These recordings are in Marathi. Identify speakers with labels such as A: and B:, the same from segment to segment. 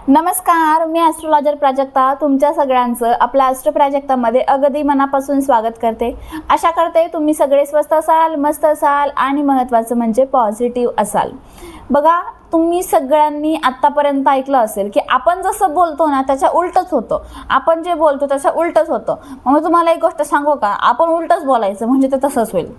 A: नमस्कार, मी ॲस्ट्रोलॉजर प्राजक्ता तुमच्या सगळ्यांचं आपल्या ॲस्ट्रो प्राजक्तामध्ये अगदी मनापासून स्वागत करते। आशा करते तुम्ही सगळे स्वस्त असाल, मस्त असाल आणि महत्त्वाचं म्हणजे पॉझिटिव्ह असाल। बघा, तुम्ही सगळ्यांनी आतापर्यंत ऐकलं असेल की आपण जसं बोलतो ना त्याच्या उलटच होतं। आपण जे बोलतो त्याच्या उलटच होतं। मग तुम्हाला एक गोष्ट सांगू का, आपण उलटच बोलायचं म्हणजे ते तसंच होईल।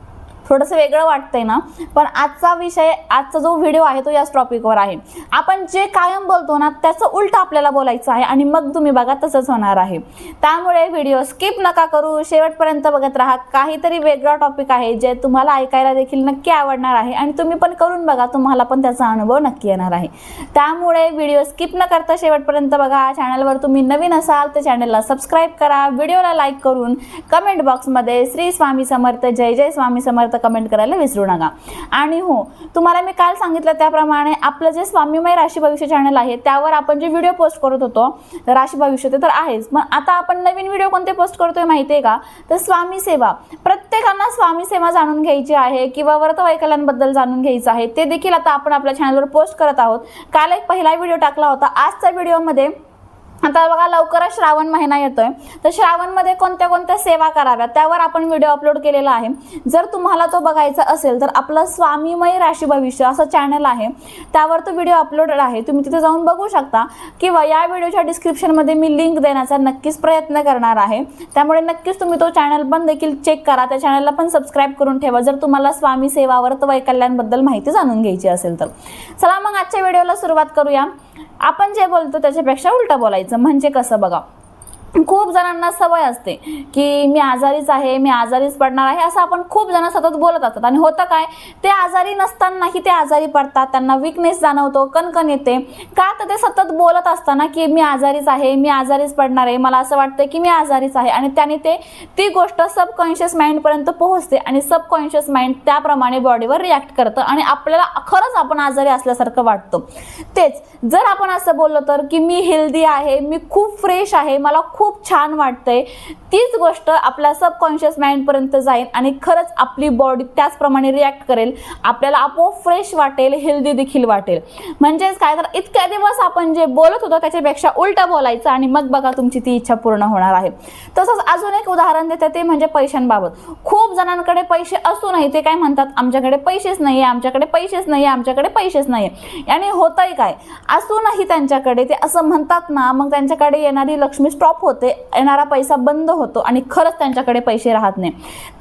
A: थोडंसं वेगळं वाटतंय ना, पण आजचा जो व्हिडिओ आहे तो याच टॉपिकवर आहे। आपण जे कायम बोलतो ना त्याचं उलट आपल्याला बोलायचं आहे आणि मग तुम्ही बघा तसंच होणार आहे। त्यामुळे व्हिडिओ स्किप नका करू, शेवटपर्यंत बघत राहा। काहीतरी वेगळा टॉपिक आहे जे तुम्हाला ऐकायला देखील नक्की आवडणार आहे आणि तुम्ही पण करून बघा, तुम्हाला पण त्याचा अनुभव नक्की येणार आहे। त्यामुळे व्हिडिओ स्किप न करता शेवटपर्यंत बघा। चॅनलवर तुम्ही नवीन असाल तर चॅनलला सबस्क्राइब करा, व्हिडिओला लाईक करून कमेंट बॉक्समध्ये श्री स्वामी समर्थ, जय जय स्वामी समर्थ कमेंट करायला विसरू नका। आणि हो, तुम्हाला मी काल सांगितलं त्याप्रमाणे आपलं जे स्वामीमय राशी भविष्य चॅनल आहे त्यावर आपण जे व्हिडिओ पोस्ट करत होतो राशी भविष्य ते तर आहेच, पण आता आपण नवीन व्हिडिओ कोणते पोस्ट करतोय माहिती आहे का? तर स्वामी सेवा। प्रत्येकाला स्वामी सेवा जाणून घ्यायची आहे किंवा व्रतवैकल्यांबद्दल जाणून घ्यायचं आहे, ते देखील आता आपण आपल्या चॅनलवर पोस्ट करत आहोत। काल एक पहिला व्हिडिओ टाकला होता। आजच्या व्हिडिओमध्ये आता बघा, लवकरच श्रावण महिना येतोय, तर श्रावणमध्ये कोणत्या कोणत्या सेवा कराव्यात त्यावर आपण व्हिडिओ अपलोड केलेला आहे। जर तुम्हाला तो बघायचा असेल तर आपलं स्वामीमय राशी भविष्य असं चॅनल आहे, त्यावर तो व्हिडिओ अपलोडेड आहे, तुम्ही तिथे जाऊन बघू शकता। किंवा या व्हिडिओच्या डिस्क्रिप्शनमध्ये मी लिंक देण्याचा नक्कीच प्रयत्न करणार आहे, त्यामुळे नक्कीच तुम्ही तो चॅनल पण देखील चेक करा। त्या चॅनलला पण सबस्क्राइब करून ठेवा जर तुम्हाला स्वामी सेवा व्रतवैकल्यांबद्दल माहिती जाणून घ्यायची असेल तर। चला मग आजच्या व्हिडिओला सुरुवात करूया। आपण जे बोलतो त्याच्यापेक्षा उलटं बोलायचं म्हणजे कसं बघा, खूप जणांना सवय असते की मी आजारीच आहे, मी आजारीच पडणार आहे, असं आपण खूप जण सतत बोलत असतात। आणि होतं काय, ते आजारी नसतानाही ते आजारी पडतात, त्यांना वीकनेस जाणवतो, कणकण येते। का तर ते सतत बोलत असताना की मी आजारीच आहे, मी आजारीच पडणार आहे, मला असं वाटतं की मी आजारीच आहे, आणि त्याने ती गोष्ट सबकॉन्शियस माइंडपर्यंत पोहोचते आणि सबकॉन्शियस माइंड त्याप्रमाणे बॉडीवर रिॲक्ट करतं आणि आपल्याला खरंच आपण आजारी असल्यासारखं वाटतं। तेच जर आपण असं बोललो तर की मी हेल्दी आहे, मी खूप फ्रेश आहे, मला खूप छान वाटतंय, तीच गोष्ट आपल्या सबकॉन्शियस माइंडपर्यंत जाईल आणि खरंच आपली बॉडी त्याचप्रमाणे रिॲक्ट करेल। आपल्याला आपोआप फ्रेश वाटेल, हेल्दी देखील वाटेल। म्हणजेच काय, तर इतक्या दिवस आपण जे बोलत होतो त्याच्यापेक्षा उलटं बोलायचं आणि मग बघा तुमची ती इच्छा पूर्ण होणार आहे। तसंच अजून एक उदाहरण देते, ते म्हणजे पैशांबाबत। खूप जणांकडे पैसे असूनही ते काय म्हणतात, आमच्याकडे पैसेच नाही आहे, आमच्याकडे पैसेच नाही आहे, आमच्याकडे पैसेच नाही आहे। आणि होतंय काय, असूनही त्यांच्याकडे ते असं म्हणतात ना, मग त्यांच्याकडे येणारी लक्ष्मी स्टॉप होते, येणारा पैसा बंद होतो आणि खरंच त्यांच्याकडे पैसे राहत नाही।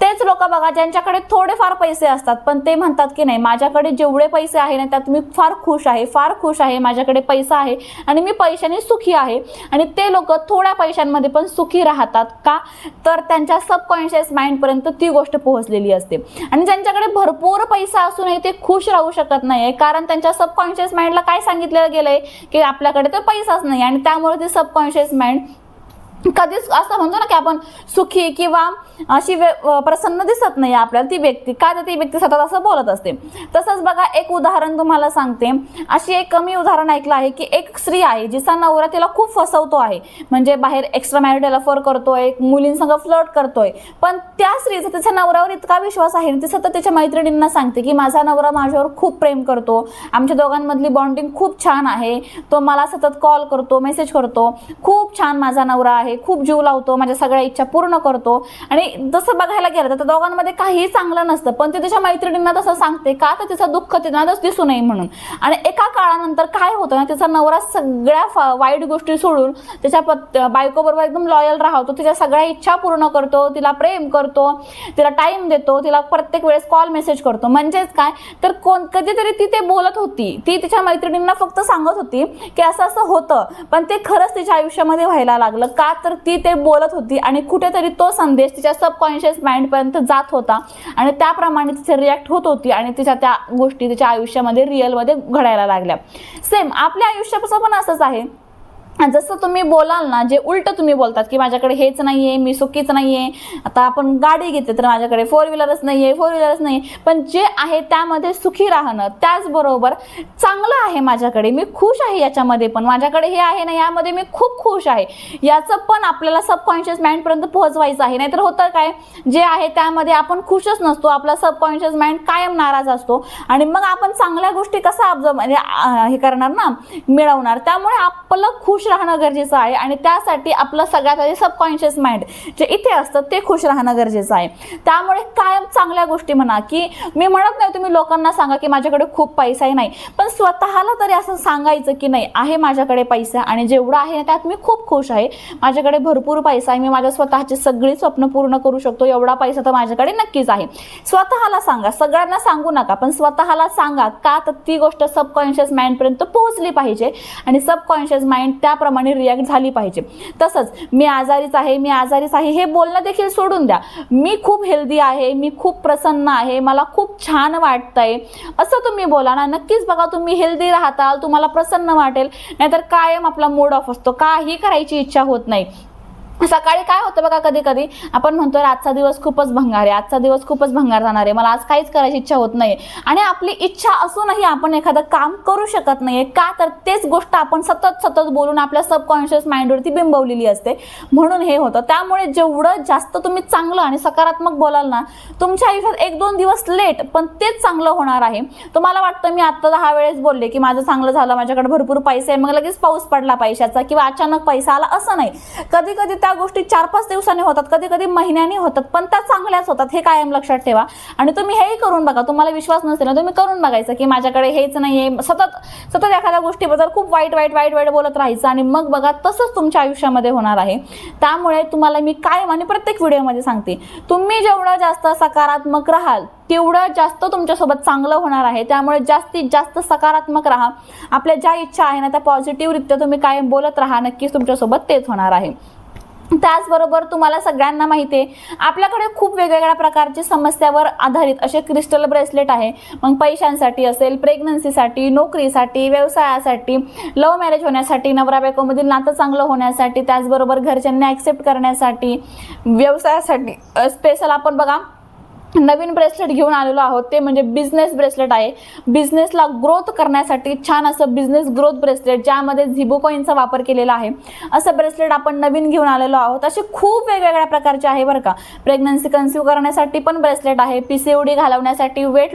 A: तेच लोक बघा ज्यांच्याकडे थोडेफार पैसे असतात पण ते म्हणतात की नाही, माझ्याकडे जेवढे पैसे आहे ना त्यात मी फार खुश आहे, फार खुश आहे, माझ्याकडे पैसा आहे आणि मी पैशाने सुखी आहे। आणि ते लोक थोड्या पैशांमध्ये पण सुखी राहतात का, तर त्यांच्या सबकॉन्शियस माइंडपर्यंत ती गोष्ट पोहोचलेली असते। आणि ज्यांच्याकडे भरपूर पैसा असूनही ते खुश राहू शकत नाही, कारण त्यांच्या सबकॉन्शियस माइंडला काय सांगितलं गेलंय की आपल्याकडे तर पैसाच नाही, आणि त्यामुळे ते सबकॉन्शियस माइंड कधीच असं म्हणतो ना की आपण सुखी किंवा अशी प्रसन्न दिसत नाही आपल्याला ती व्यक्ती, का तर ती व्यक्ती सतत असं बोलत असते। तसंच बघा, एक उदाहरण तुम्हाला सांगते। अशी एक कमी उदाहरण ऐकलं आहे की एक स्त्री आहे जिचा नवरा तिला खूप फसवतो आहे, म्हणजे बाहेर एक्स्ट्रा मॅरिटल अफेअर करतोय, मुलींसंग फ्लर्ट करतोय, पण त्या स्त्रीचा तिच्या नवऱ्यावर इतका विश्वास आहे, ती सतत तिच्या मैत्रिणींना सांगते की माझा नवरा माझ्यावर खूप प्रेम करतो, आमच्या दोघांमधली बॉन्डिंग खूप छान आहे, तो मला सतत कॉल करतो, मेसेज करतो, खूप छान माझा नवरा आहे, खूप जीव लावतो, माझ्या सगळ्या इच्छा पूर्ण करतो। आणि जसं बघायला गेलं तर दोघांमध्ये काहीही चांगलं नसतं, पण ती तिच्या मैत्रिणींना तसं सांगते का तर तिचं दुःख तिला दिसू नये म्हणून। आणि एका काळानंतर काय होतं ना, तिचा नवरा सगळ्या वाईट गोष्टी सोडून त्याच्या बायकोबरोबर एकदम लॉयल राहतो, तिच्या सगळ्या इच्छा पूर्ण करतो, तिला प्रेम करतो, तिला टाइम देतो, तिला प्रत्येक वेळेस कॉल मेसेज करतो। म्हणजेच काय, तर कधीतरी ती ते बोलत होती, ती तिच्या मैत्रिणींना फक्त सांगत होती की असं असं होतं, पण ते खरंच तिच्या आयुष्यामध्ये व्हायला लागलं का तर ती ते बोलत होती आणि कुठेतरी तो संदेश तिच्या सबकॉन्शियस माइंडपर्यंत जात होता आणि त्याप्रमाणे तिचे रिॲक्ट होत होती आणि तिच्या त्या गोष्टी तिच्या आयुष्यामध्ये रिअलमध्ये घडायला लागल्या। सेम आपल्या आयुष्याचं पण असंच आहे। जसं तुम्ही बोलाल ना, जे उलट तुम्ही बोलतात की माझ्याकडे हेच नाहीये, मी सुखीच नाहीये, आता आपण गाडी घेते तर माझ्याकडे फोर व्हीलरच नाहीये, पण जे आहे त्यामध्ये सुखी राहणं, त्याचबरोबर चांगलं आहे माझ्याकडे, मी खुश आहे याच्यामध्ये, पण माझ्याकडे हे आहे ना यामध्ये मी खूप खुश आहे, याचं पण आपल्याला सबकॉन्शियस माइंडपर्यंत पोहोचवायचं आहे. नाहीतर होतं काय, जे आहे त्यामध्ये आपण खुशच नसतो, आपला सबकॉन्शियस माइंड कायम नाराज असतो आणि मग आपण चांगल्या गोष्टी कसा म्हणजे हे करणार ना, मिळवणार. त्यामुळे आपलं खुश राहणं गरजेचं आहे आणि त्यासाठी आपलं सगळ्यात आधी सबकॉन्शियस माइंड जे इथे असतं ते खुश राहणं गरजेचं आहे. त्यामुळे कायम चांगल्या गोष्टी म्हणा, की मी म्हणत नाही तुम्ही लोकांना सांगा की माझ्याकडे खूप पैसा नाही, पण स्वतःला तरी असं सांगायचं की नाही आहे माझ्याकडे पैसा आणि जेवढा आहे त्यात मी खूप खुश आहे, माझ्याकडे भरपूर पैसा आहे, मी माझ्या स्वतःची सगळी स्वप्न पूर्ण करू शकतो, एवढा पैसा तर माझ्याकडे नक्कीच आहे. स्वतःला सांगा, सगळ्यांना सांगू नका, पण स्वतःला सांगा. का तर ती गोष्ट सबकॉन्शियस माइंडपर्यंत पोहोचली पाहिजे आणि सबकॉन्शियस माइंड त्याप्रमाणे रिॲक्ट झाली पाहिजे. तसंच मी आजारीच आहे हे बोलणं देखील सोडून द्या. मी खूप हेल्दी आहे, मी खूप प्रसन्न आहे, मला खूप छान वाटतंय, असं तुम्ही बोला ना. नक्कीच बघा, तुम्ही हेल्दी राहताल, तुम्हाला प्रसन्न वाटेल. नाहीतर कायम आपला मूड ऑफ असतो, काही करायची इच्छा होत नाही. सकाळी काय होतं बघा, कधी कधी आपण म्हणतो आजचा दिवस खूपच भंगार आहे, आजचा दिवस खूपच भंगार जाणार आहे, मला आज काहीच करायची इच्छा होत नाही, आणि आपली इच्छा असूनही आपण एखादं काम करू शकत नाहीये. का तर तेच गोष्ट आपण सतत बोलून आपल्या सबकॉन्शियस माइंडवरती बिंबवलेली असते, म्हणून हे होतं. त्यामुळे जेवढं जास्त तुम्ही चांगलं आणि सकारात्मक बोलाल ना, तुमच्या आयुष्यात 1-2 दिवस लेट पण तेच चांगलं होणार आहे. तुम्हाला वाटतं मी आत्ता 10 वेळेस बोलले की माझं चांगलं झालं, माझ्याकडे भरपूर पैसे आहे, मग लगेच पाऊस पडला पैशाचा किंवा अचानक पैसा आला, असं नाही. कधी कधी त्या गोष्टी 4-5 दिवसांनी होतात, कधी कधी महिन्यांनी होतात, पण त्या चांगल्याच होतात, हे कायम लक्षात ठेवा. आणि तुम्ही हेही करून बघा, तुम्हाला विश्वास नसेल ना, तुम्ही करून बघायचं की माझ्याकडे हेच नाहीये, सतत एखाद्या गोष्टीबद्दल खूप वाईट बोलत राहायचं आणि मग बघा तसंच तुमच्या आयुष्यामध्ये होणार आहे. त्यामुळे तुम्हाला मी कायम आणि प्रत्येक व्हिडिओमध्ये सांगते, तुम्ही जेवढं जास्त सकारात्मक राहाल तेवढं जास्त तुमच्यासोबत चांगलं होणार आहे. त्यामुळे जास्तीत जास्त सकारात्मक राहा, आपल्या ज्या इच्छा आहे ना त्या पॉझिटिव्हरित्या तुम्ही कायम बोलत राहा, नक्कीच तुमच्यासोबत तेच होणार आहे. त्याचबरोबर तुम्हाला सगळ्यांना माहिती आहे, आपल्याकडे खूप वेगवेगळ्या प्रकारचे समस्यावर आधारित असे क्रिस्टल ब्रेसलेट आहे. मग पैशांसाठी असेल, प्रेग्नन्सीसाठी, नोकरीसाठी, व्यवसायासाठी, लव्ह मॅरेज होण्यासाठी, नवरा बायकोमधील नातं चांगलं होण्यासाठी, त्याचबरोबर घरच्यांना ॲक्सेप्ट करण्यासाठी, व्यवसायासाठी स्पेशल आपण बघा नवीन ब्रेसलेट घेऊन आलेलो आहोत, ते म्हणजे बिझनेस ब्रेसलेट आहे. बिझनेसला ग्रोथ करण्यासाठी छान असं बिझनेस ग्रोथ ब्रेसलेट, ज्यामध्ये झिबो कॉईनचा वापर केलेला आहे, असं ब्रेसलेट आपण नवीन घेऊन आलेलो आहोत. असे खूप वेगवेगळ्या प्रकारचे आहे बरं का. प्रेग्नन्सी कन्सिव्ह करण्यासाठी पण ब्रेसलेट आहे, PCOD घालवण्यासाठी, वेट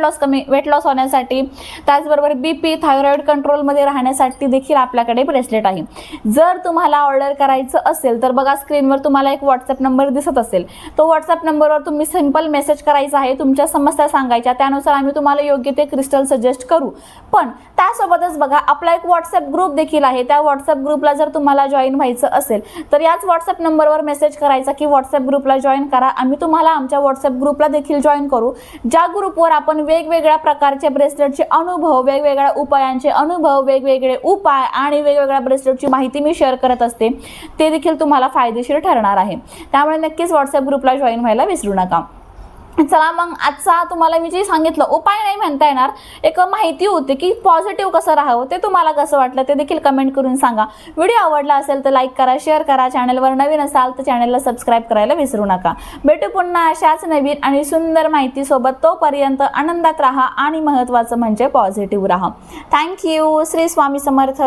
A: लॉस होण्यासाठी, त्याचबरोबर BP थायरॉइड कंट्रोलमध्ये राहण्यासाठी देखील आपल्याकडे ब्रेसलेट आहे. जर तुम्हाला ऑर्डर करायचं असेल तर बघा, स्क्रीनवर तुम्हाला एक व्हॉट्सअप नंबर दिसत असेल, तो व्हॉट्सअप नंबरवर तुम्ही सिंपल मेसेज करायचा आहे, तुमच्या समस्या सांगायच्या, त्यानुसार आम्ही तुम्हाला योग्य ते क्रिस्टल सजेस्ट करू. पण त्यासोबतच बघा, आपला एक व्हॉट्सअप ग्रुप देखील आहे. त्या व्हॉट्सअप ग्रुपला जर तुम्हाला जॉईन व्हायचं असेल तर याच व्हॉट्सअप नंबरवर मेसेज करायचा की व्हॉट्सअप ग्रुपला जॉईन करा, आम्ही तुम्हाला आमच्या व्हॉट्सअप ग्रुपला देखील जॉईन करू, ज्या ग्रुपवर आपण वेगवेगळ्या प्रकारचे ब्रेसलेटचे अनुभव, वेगवेगळ्या उपायांचे अनुभव, वेगवेगळे उपाय आणि वेगवेगळ्या ब्रेसलेटची माहिती मी शेअर करत असते, ते देखील तुम्हाला फायदेशीर ठरणार आहे. त्यामुळे नक्कीच व्हॉट्सअप ग्रुपला जॉईन व्हायला विसरू नका. चला मग, आजचा तुम्हाला मी जे सांगितलं उपाय नाही म्हणता येणार, एक माहिती होती की पॉझिटिव्ह कसं राहावं, ते तुम्हाला कसं वाटलं ते देखील कमेंट करून सांगा. व्हिडिओ आवडला असेल तर लाईक करा, शेअर करा, चॅनलवर नवीन असाल तर चॅनलला सबस्क्राईब करायला विसरू नका. भेटू पुन्हा अशाच नवीन आणि सुंदर माहितीसोबत. तोपर्यंत आनंदात राहा आणि महत्त्वाचं म्हणजे पॉझिटिव्ह राहा. थँक्यू. श्री स्वामी समर्थ.